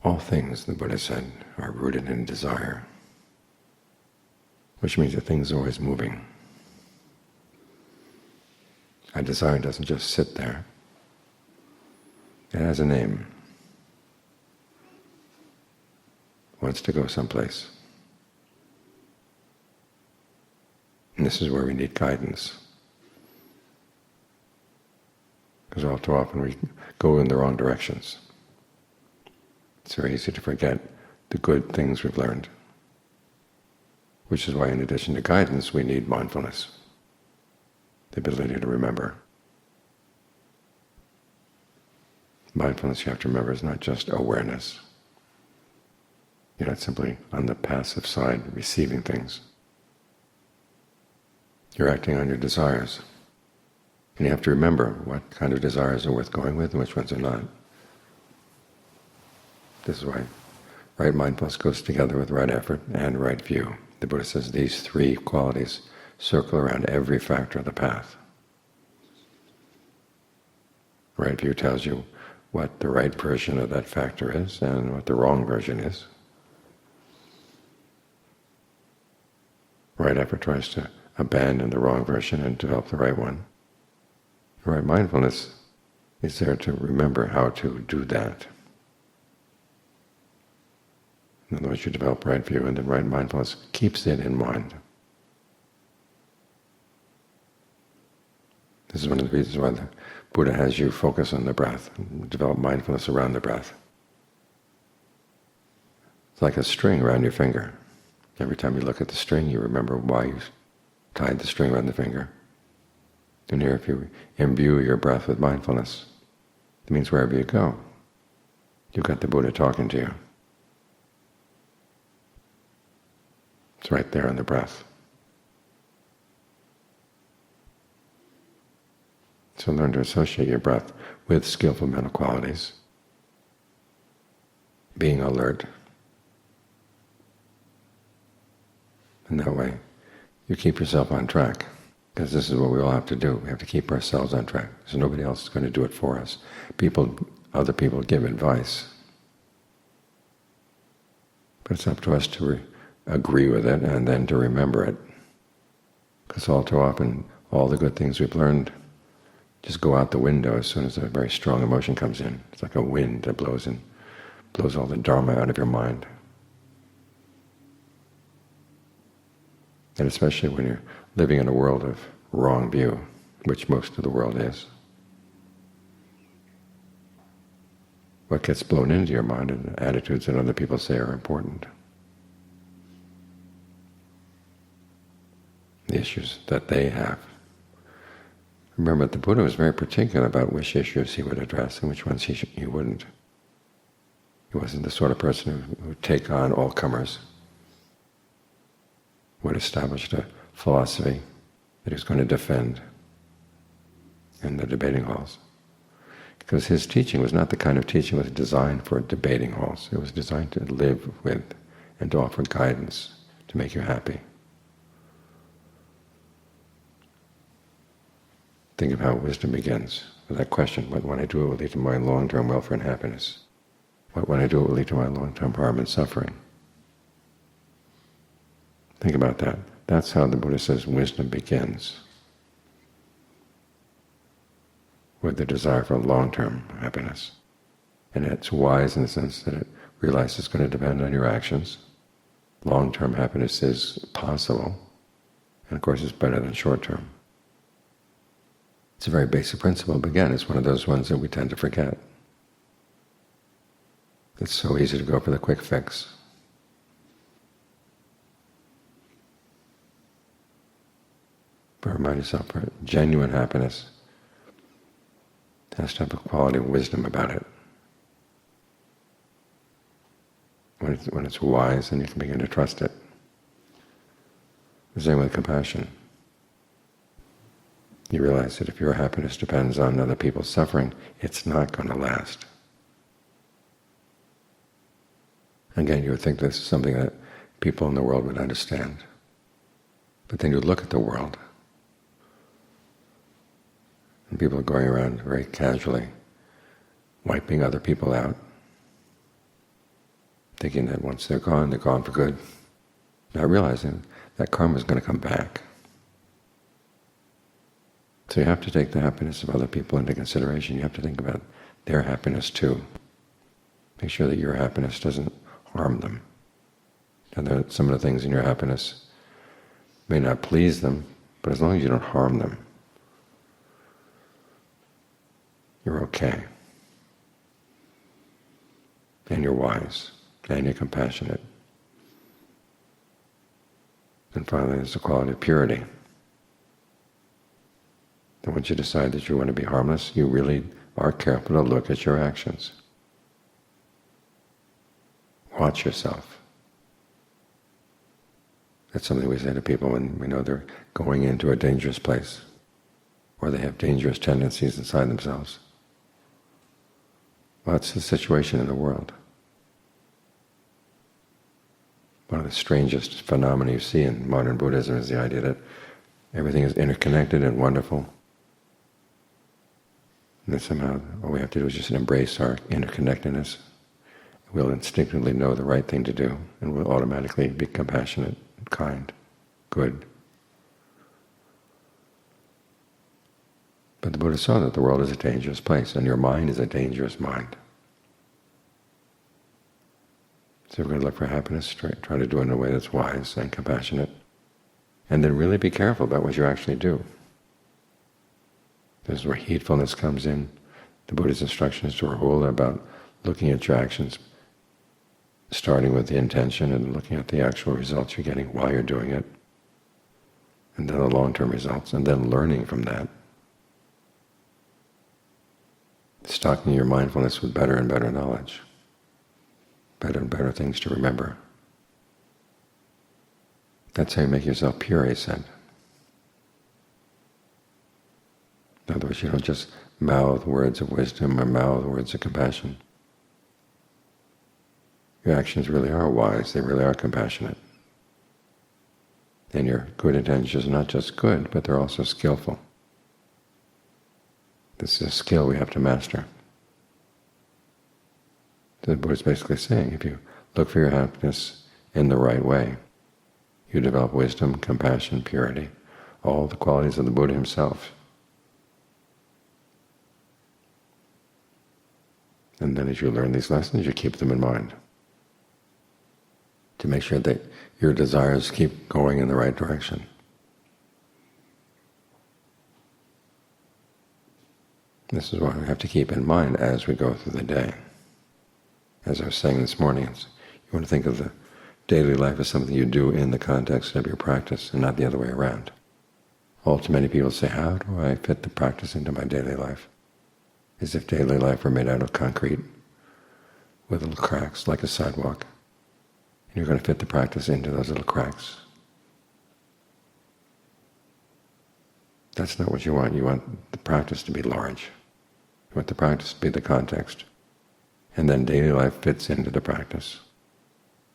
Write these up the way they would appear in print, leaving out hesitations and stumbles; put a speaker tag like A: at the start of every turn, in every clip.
A: All things, the Buddha said, are rooted in desire, which means that things are always moving. A desire doesn't just sit there. It has a name. It wants to go someplace. And this is where we need guidance. Because all too often we go in the wrong directions. It's very easy to forget the good things we've learned. Which is why, in addition to guidance, we need mindfulness, the ability to remember. Mindfulness, you have to remember, is not just awareness. You're not simply on the passive side receiving things. You're acting on your desires. And you have to remember what kind of desires are worth going with and which ones are not. This is why right mindfulness goes together with right effort and right view. The Buddha says these three qualities circle around every factor of the path. Right view tells you what the right version of that factor is and what the wrong version is. Right effort tries to abandon the wrong version and develop the right one. Right mindfulness is there to remember how to do that. In other words, you develop right view, and then right mindfulness keeps it in mind. This is one of the reasons why the Buddha has you focus on the breath, and develop mindfulness around the breath. It's like a string around your finger. Every time you look at the string, you remember why you tied the string around the finger. And here, if you imbue your breath with mindfulness, it means wherever you go, you've got the Buddha talking to you. It's right there in the breath. So learn to associate your breath with skillful mental qualities, being alert. And that way you keep yourself on track, because this is what we all have to do. We have to keep ourselves on track. So nobody else is going to do it for us. Other people give advice, but it's up to us to agree with it and then to remember it. Because all too often, all the good things we've learned just go out the window as soon as a very strong emotion comes in. It's like a wind that blows all the Dhamma out of your mind. And especially when you're living in a world of wrong view, which most of the world is. What gets blown into your mind are the attitudes that other people say are important. The issues that they have. Remember, the Buddha was very particular about which issues he would address and which ones he wouldn't. He wasn't the sort of person who would take on all comers, would establish a philosophy that he was going to defend in the debating halls. Because his teaching was not the kind of teaching that was designed for debating halls. It was designed to live with and to offer guidance to make you happy. Think of how wisdom begins with that question: what when I do it will lead to my long-term welfare and happiness? What when I do it will lead to my long-term harm and suffering? Think about that. That's how the Buddha says wisdom begins, with the desire for long-term happiness. And it's wise in the sense that it realizes it's going to depend on your actions. Long-term happiness is possible, and of course it's better than short-term. It's a very basic principle, but again, it's one of those ones that we tend to forget. It's so easy to go for the quick fix. But remind yourself, for genuine happiness, it has to have a quality of wisdom about it. When it's wise, then you can begin to trust it. The same with compassion. You realize that if your happiness depends on other people's suffering, it's not going to last. Again, you would think this is something that people in the world would understand. But then you look at the world, and people are going around very casually, wiping other people out, thinking that once they're gone for good, not realizing that karma is going to come back. So you have to take the happiness of other people into consideration. You have to think about their happiness too. Make sure that your happiness doesn't harm them. And some of the things in your happiness may not please them, but as long as you don't harm them, you're okay. And you're wise, and you're compassionate. And finally, there's the quality of purity. And once you decide that you want to be harmless, you really are careful to look at your actions. Watch yourself. That's something we say to people when we know they're going into a dangerous place, or they have dangerous tendencies inside themselves. Well, it's the situation in the world. One of the strangest phenomena you see in modern Buddhism is the idea that everything is interconnected and wonderful. And that somehow all we have to do is just embrace our interconnectedness. We'll instinctively know the right thing to do, and we'll automatically be compassionate, kind, good. But the Buddha saw that the world is a dangerous place, and your mind is a dangerous mind. So we're going to look for happiness, try to do it in a way that's wise and compassionate, and then really be careful about what you actually do. This is where heedfulness comes in. The Buddha's instructions to Rahula about looking at your actions, starting with the intention and looking at the actual results you're getting while you're doing it, and then the long-term results, and then learning from that. Stocking your mindfulness with better and better knowledge, better and better things to remember. That's how you make yourself pure, he said. In other words, you don't just mouth words of wisdom or mouth words of compassion. Your actions really are wise, they really are compassionate. And your good intentions are not just good, but they're also skillful. This is a skill we have to master. The Buddha is basically saying, if you look for your happiness in the right way, you develop wisdom, compassion, purity, all the qualities of the Buddha himself. And then as you learn these lessons, you keep them in mind to make sure that your desires keep going in the right direction. This is what we have to keep in mind as we go through the day. As I was saying this morning, you want to think of the daily life as something you do in the context of your practice and not the other way around. All too many people say, how do I fit the practice into my daily life? As if daily life were made out of concrete with little cracks like a sidewalk. And you're going to fit the practice into those little cracks. That's not what you want. You want the practice to be large. You want the practice to be the context. And then daily life fits into the practice.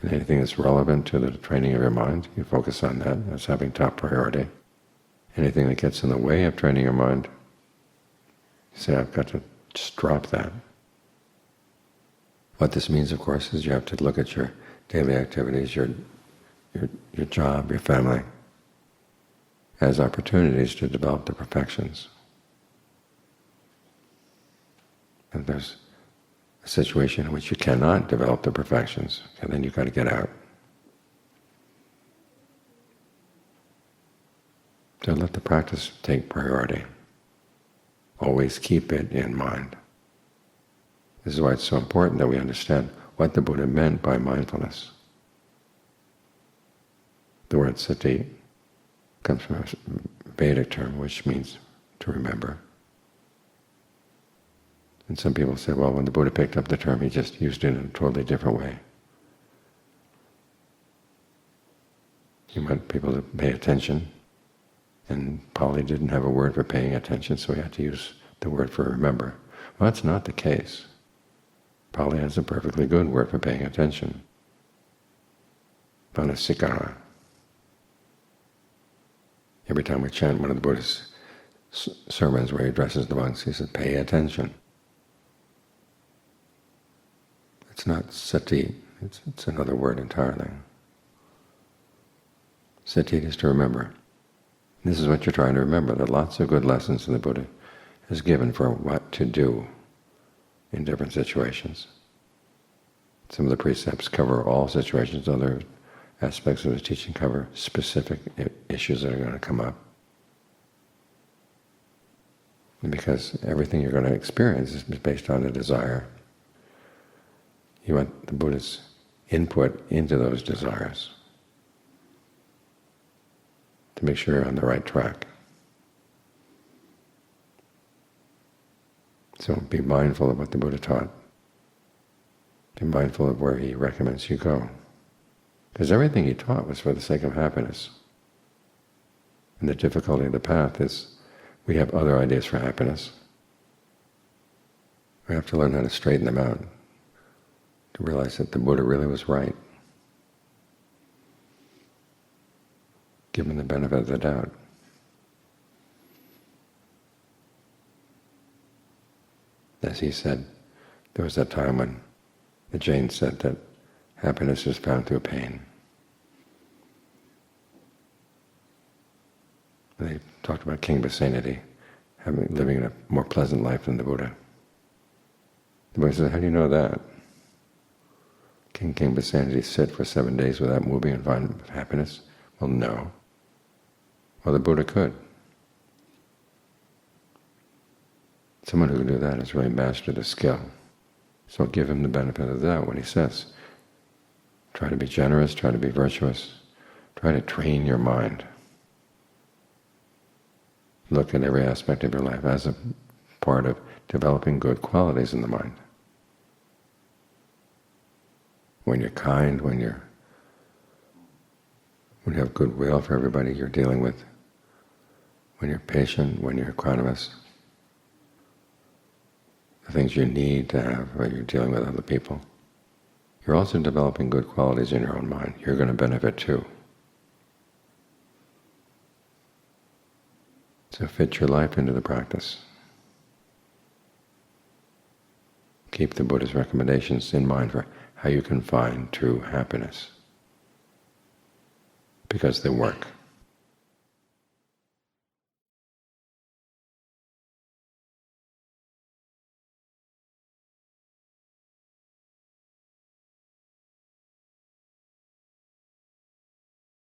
A: And anything that's relevant to the training of your mind, you focus on that as having top priority. Anything that gets in the way of training your mind, you say, I've got to just drop that. What this means, of course, is you have to look at your daily activities, your job, your family, as opportunities to develop the perfections. And there's a situation in which you cannot develop the perfections, and then you've got to get out. So let the practice take priority. Always keep it in mind. This is why it's so important that we understand what the Buddha meant by mindfulness. The word sati comes from a Vedic term which means to remember. And some people say, well, when the Buddha picked up the term, he just used it in a totally different way. He wanted people to pay attention, and Pali didn't have a word for paying attention, so he had to use the word for remember. Well, that's not the case. Pali has a perfectly good word for paying attention. Manasikara. Every time we chant one of the Buddha's sermons where he addresses the monks, he says, pay attention. It's not sati, It's another word entirely. Sati is to remember. This is what you're trying to remember, that lots of good lessons in the Buddha has given for what to do in different situations. Some of the precepts cover all situations, other aspects of the teaching cover specific issues that are going to come up. And because everything you're going to experience is based on a desire, you want the Buddha's input into those desires to make sure you're on the right track. So be mindful of what the Buddha taught. Be mindful of where he recommends you go. Because everything he taught was for the sake of happiness. And the difficulty of the path is we have other ideas for happiness. We have to learn how to straighten them out, to realize that the Buddha really was right. Give him the benefit of the doubt. As he said, there was that time when the Jains said that happiness is found through pain. They talked about King Vicinity living a more pleasant life than the Buddha. The Buddha said, how do you know that? Can King Vicinity sit for 7 days without moving and find happiness? Well, no. Well, the Buddha could. Someone who can do that has really mastered the skill. So give him the benefit of the doubt when he says, try to be generous, try to be virtuous, try to train your mind. Look at every aspect of your life as a part of developing good qualities in the mind. When you're kind, when you have goodwill for everybody you're dealing with, when you're patient, when you're equanimous, the things you need to have when you're dealing with other people, you're also developing good qualities in your own mind. You're going to benefit too. So fit your life into the practice. Keep the Buddha's recommendations in mind for how you can find true happiness, because they work.